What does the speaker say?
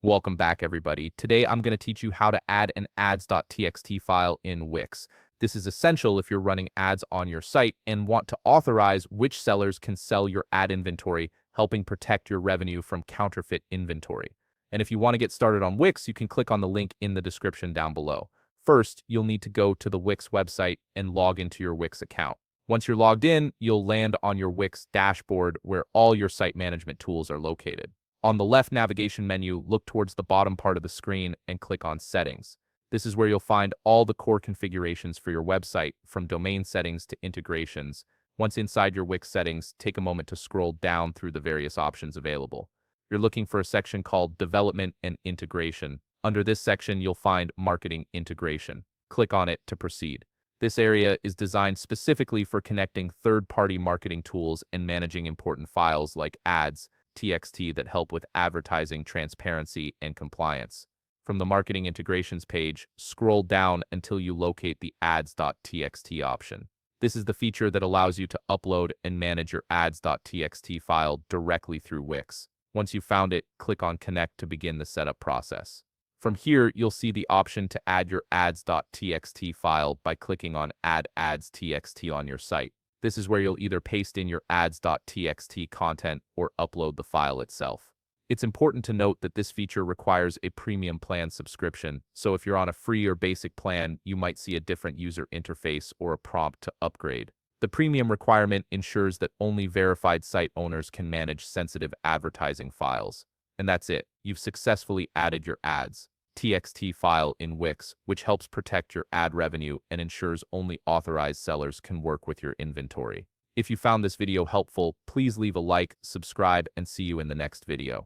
Welcome back, everybody. Today, I'm going to teach you how to add an ads.txt file in Wix. This is essential if you're running ads on your site and want to authorize which sellers can sell your ad inventory, helping protect your revenue from counterfeit inventory. And if you want to get started on Wix, you can click on the link in the description down below. First, you'll need to go to the Wix website and log into your Wix account. Once you're logged in, you'll land on your Wix dashboard where all your site management tools are located. On the left navigation menu, look towards the bottom part of the screen and click on Settings. This is where you'll find all the core configurations for your website, from domain settings to integrations. Once inside your Wix settings, take a moment to scroll down through the various options available. You're looking for a section called Development and Integration. Under this section, you'll find Marketing Integration. Click on it to proceed. This area is designed specifically for connecting third-party marketing tools and managing important files like ads.txt that help with advertising transparency and compliance. From the Marketing Integrations page, scroll down until you locate the ads.txt option. This is the feature that allows you to upload and manage your ads.txt file directly through Wix. Once you've found it, click on Connect to begin the setup process. From here, you'll see the option to add your ads.txt file by clicking on Add ads.txt on your site. This is where you'll either paste in your ads.txt content or upload the file itself. It's important to note that this feature requires a premium plan subscription, so if you're on a free or basic plan, you might see a different user interface or a prompt to upgrade. The premium requirement ensures that only verified site owners can manage sensitive advertising files. And that's it. You've successfully added your ads.txt file in Wix, which helps protect your ad revenue and ensures only authorized sellers can work with your inventory. If you found this video helpful, please leave a like, subscribe, and see you in the next video.